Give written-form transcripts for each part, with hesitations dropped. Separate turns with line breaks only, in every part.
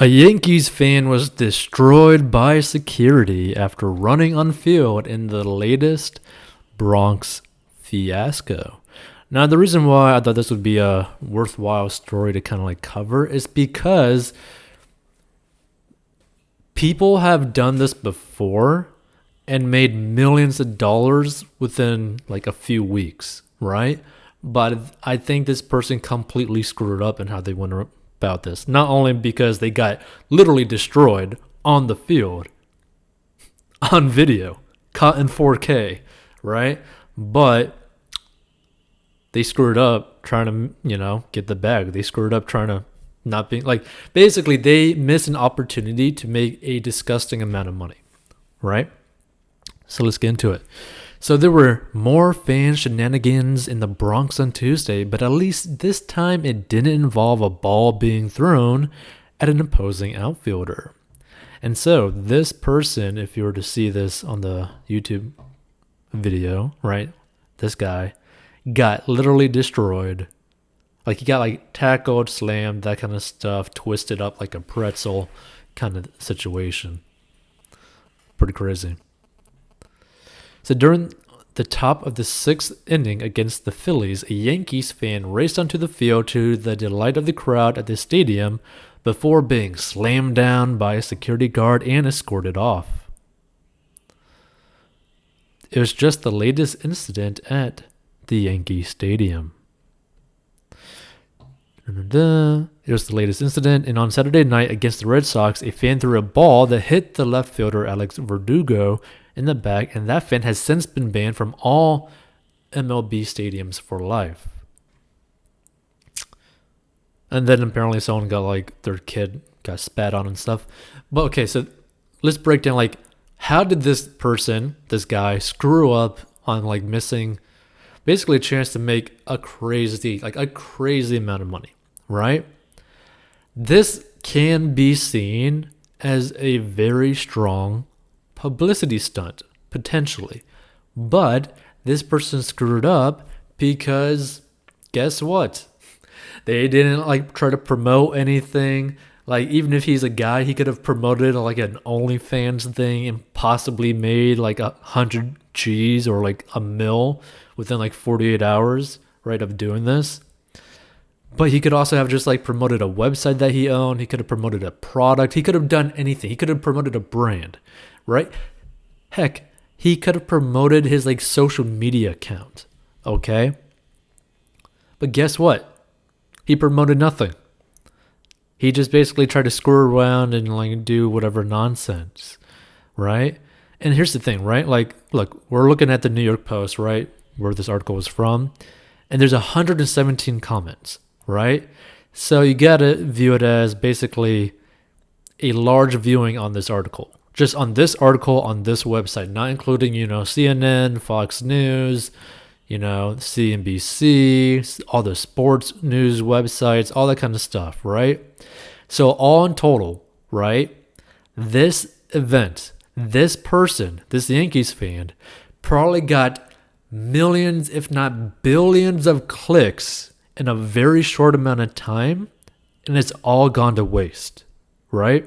A Yankees fan was destroyed by security after running on field in the latest Bronx fiasco. Now, the reason why I thought this would be a worthwhile story to kind of like cover is because people have done this before and made millions of dollars within like a few weeks, right? But I think this person completely screwed up in how they went about this. Not only because they got literally destroyed on the field, on video, caught in 4K, right? But they screwed up trying to, get the bag. They screwed up trying to not being like, basically they missed an opportunity to make a disgusting amount of money, right? So let's get into it. So there were more fan shenanigans in the Bronx on Tuesday, but at least this time it didn't involve a ball being thrown at an opposing outfielder. And so this person, if you were to see this on the YouTube video, right, this guy got literally destroyed. Like he got like tackled, slammed, that kind of stuff, twisted up like a pretzel kind of situation. Pretty crazy. So during the top of the sixth inning against the Phillies, a Yankees fan raced onto the field to the delight of the crowd at the stadium before being slammed down by a security guard and escorted off. It was just the latest incident at the Yankee Stadium. It was the latest incident, and on Saturday night against the Red Sox, a fan threw a ball that hit the left fielder Alex Verdugo in the back, and that fan has since been banned from all MLB stadiums for life. And then apparently someone got like their kid got spat on and stuff. But okay, so let's break down like how did this person, this guy, screw up on like missing basically a chance to make a crazy amount of money, right? This can be seen as a very strong publicity stunt, potentially. But this person screwed up because guess what? They didn't like try to promote anything. Like even if he's a guy, he could have promoted like an OnlyFans thing and possibly made like 100 G's or like a mil within like 48 hours, right, of doing this. But he could also have just like promoted a website that he owned. He could have promoted a product. He could have done anything. He could have promoted a brand, right? Heck, he could have promoted his like social media account, okay? But guess what? He promoted nothing. He just basically tried to screw around and like do whatever nonsense, right? And here's the thing, right? Like, look, we're looking at the New York Post, right, where this article was from, and there's 117 comments, right? So you gotta view it as basically a large viewing on this article. Just on this article on this website, not including, CNN, Fox News, CNBC, all the sports news websites, all that kind of stuff, right? So all in total, right, this event, this person, this Yankees fan, probably got millions, if not billions of clicks in a very short amount of time, and it's all gone to waste, right?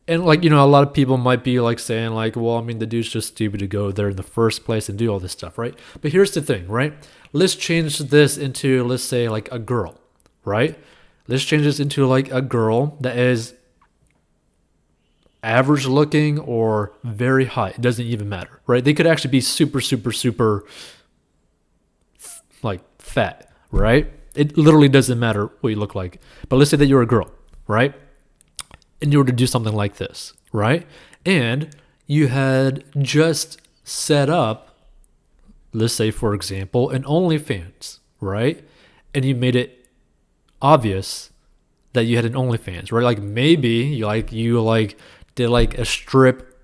And like, a lot of people might be like saying like, well, I mean, the dude's just stupid to go there in the first place and do all this stuff, right? But here's the thing, right? Let's change this into, let's say like a girl, right? Let's change this into like a girl that is average looking or very hot. It doesn't even matter, right? They could actually be super, super, super like fat, right? It literally doesn't matter what you look like. But let's say that you're a girl, right? And you were to do something like this, right? And you had just set up, let's say, for example, an OnlyFans, right? And you made it obvious that you had an OnlyFans, right? Like maybe you did like a strip,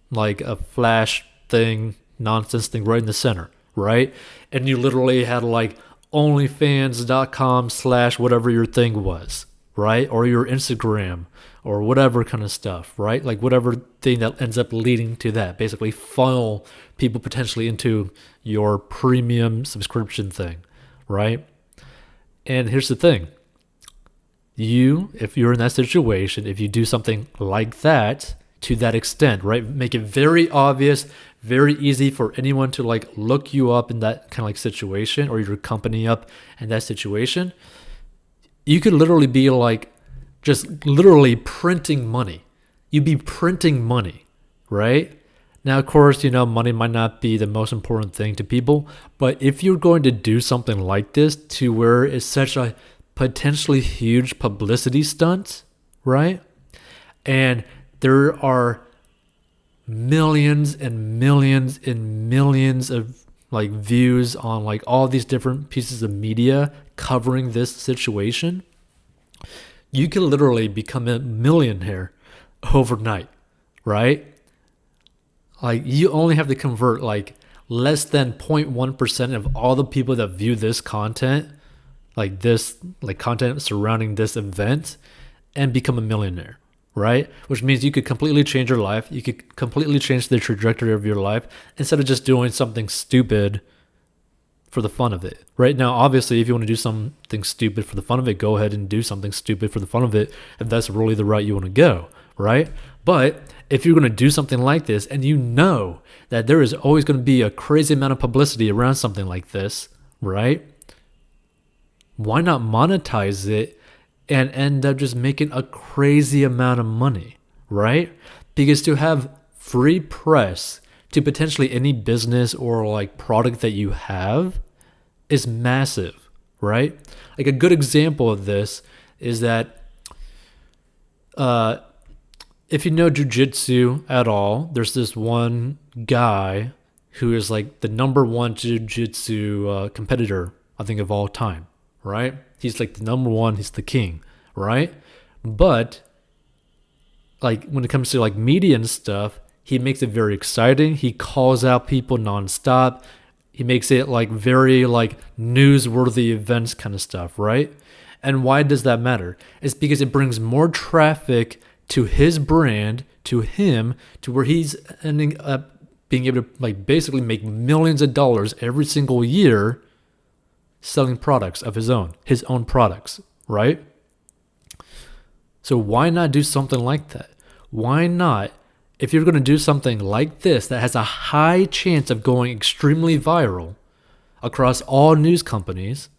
like a flash thing, nonsense thing right in the center, right? And you literally had like onlyfans.com/whatever your thing was, right? Or your Instagram or whatever kind of stuff, right? Like whatever thing that ends up leading to that. Basically funnel people potentially into your premium subscription thing, right? And here's the thing. if you're in that situation, if you do something like that to that extent, right? Make it very obvious, very easy for anyone to like look you up in that kind of like situation, or your company up in that situation. You could literally be like just literally printing money. You'd be printing money, right? Now, of course, money might not be the most important thing to people, but if you're going to do something like this to where it's such a potentially huge publicity stunt, right? And there are millions and millions and millions of like views on like all these different pieces of media covering this situation, you can literally become a millionaire overnight, right? Like you only have to convert like less than 0.1% of all the people that view this content, like this, like content surrounding this event, and become a millionaire, right? Which means you could completely change your life. You could completely change the trajectory of your life instead of just doing something stupid for the fun of it. Right now, obviously, if you want to do something stupid for the fun of it, go ahead and do something stupid for the fun of it if that's really the route you want to go, right? But if you're going to do something like this and you know that there is always going to be a crazy amount of publicity around something like this, right? Why not monetize it and end up just making a crazy amount of money, right? Because to have free press to potentially any business or like product that you have is massive, right? Like a good example of this is that if you know jiu-jitsu at all, there's this one guy who is like the number one jiu-jitsu competitor, I think, of all time, right? He's like the number one, he's the king, right? But like when it comes to like media and stuff, he makes it very exciting. He calls out people nonstop. He makes it like very like newsworthy events kind of stuff, right? And why does that matter? It's because it brings more traffic to his brand, to him, to where he's ending up being able to like basically make millions of dollars every single year selling products of his own products, right? So why not do something like that? Why not, if you're going to do something like this that has a high chance of going extremely viral across all news companies,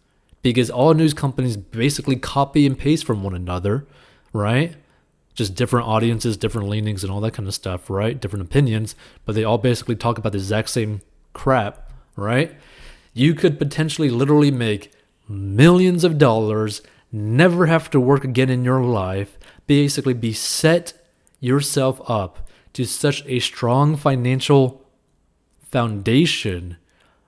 because all news companies basically copy and paste from one another, right? Just different audiences, different leanings and all that kind of stuff, right? Different opinions, but they all basically talk about the exact same crap, right? You could potentially literally make millions of dollars, never have to work again in your life, basically be set yourself up to such a strong financial foundation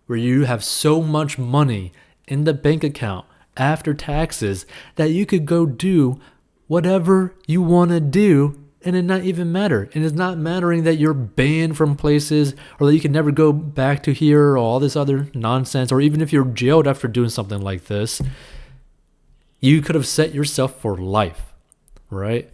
where you have so much money in the bank account after taxes that you could go do whatever you want to do and it not even matter. And it's not mattering that you're banned from places or that you can never go back to here or all this other nonsense, or even if you're jailed after doing something like this, you could have set yourself for life, right?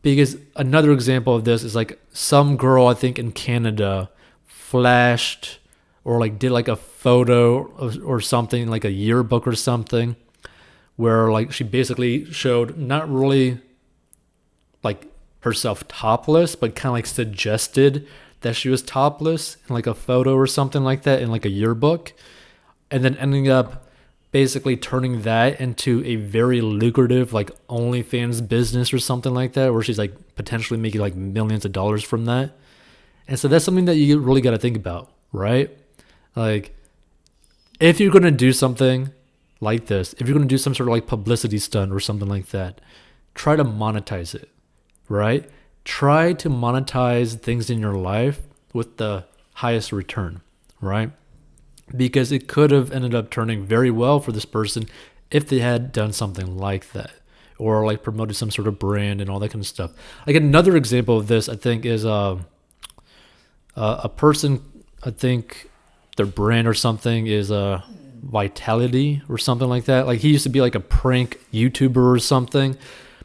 Because another example of this is like some girl, I think in Canada, flashed or like did like a photo or something, like a yearbook or something, where like she basically showed not really like herself topless, but kind of like suggested that she was topless in like a photo or something like that in like a yearbook, and then ending up basically turning that into a very lucrative like OnlyFans business or something like that, where she's like potentially making like millions of dollars from that. And so that's something that you really got to think about, right? Like if you're going to do something like this, if you're going to do some sort of like publicity stunt or something like that, try to monetize it, right? Try to monetize things in your life with the highest return, right? Because it could have ended up turning very well for this person if they had done something like that, or like promoted some sort of brand and all that kind of stuff. Like another example of this, I think, is a person, I think their brand or something is Vitality or something like that. Like he used to be like a prank YouTuber or something,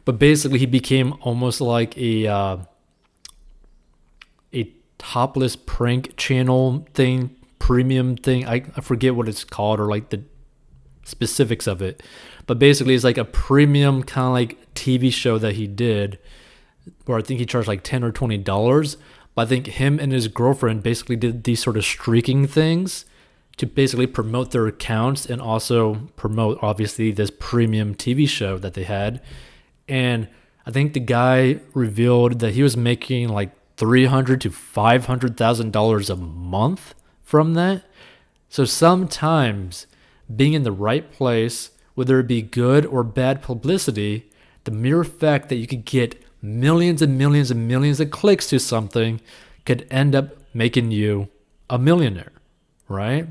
but basically he became almost like a topless prank channel thing, premium thing. I forget what it's called, or like the specifics of it. But basically, it's like a premium kind of like TV show that he did, where I think he charged like $10 or $20. But I think him and his girlfriend basically did these sort of streaking things to basically promote their accounts and also promote, obviously, this premium TV show that they had. And I think the guy revealed that he was making like $300,000 to $500,000 a month from that. So sometimes being in the right place, whether it be good or bad publicity, the mere fact that you could get millions and millions and millions of clicks to something could end up making you a millionaire, right?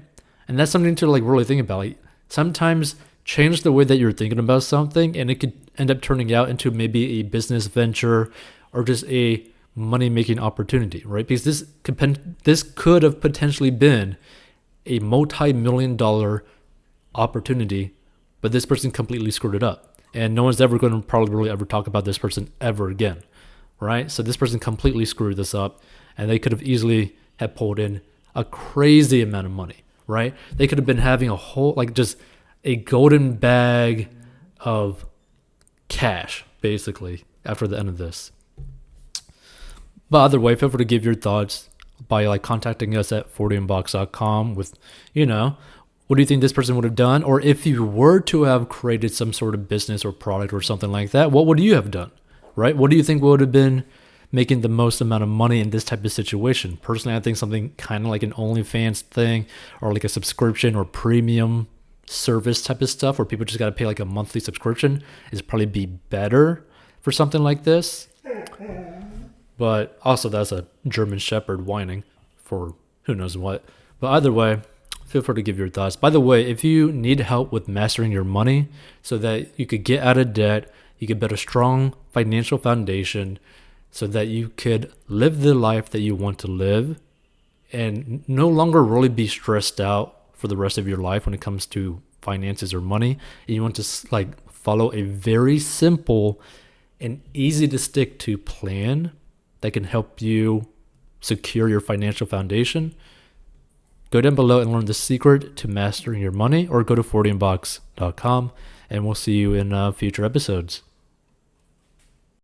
And that's something to like really think about. Like, sometimes change the way that you're thinking about something, and it could end up turning out into maybe a business venture or just a money-making opportunity, right? Because this could have potentially been a multi-million-dollar opportunity, but this person completely screwed it up. And no one's ever going to probably really ever talk about this person ever again, right? So this person completely screwed this up, and they could have easily have pulled in a crazy amount of money, right? They could have been having a whole, like just a golden bag of cash, basically, after the end of this. But either way, feel free to give your thoughts by like contacting us at 40inbox.com with, what do you think this person would have done? Or if you were to have created some sort of business or product or something like that, what would you have done, right? What do you think would have been making the most amount of money in this type of situation? Personally, I think something kind of like an OnlyFans thing or like a subscription or premium service type of stuff where people just got to pay like a monthly subscription is probably be better for something like this. But also that's a German Shepherd whining for who knows what. But either way, feel free to give your thoughts. By the way, if you need help with mastering your money so that you could get out of debt, you could build a strong financial foundation so that you could live the life that you want to live and no longer really be stressed out for the rest of your life when it comes to finances or money, and you want to like follow a very simple and easy to stick to plan that can help you secure your financial foundation, go down below and learn the secret to mastering your money, or go to 40inbox.com, and we'll see you in future episodes.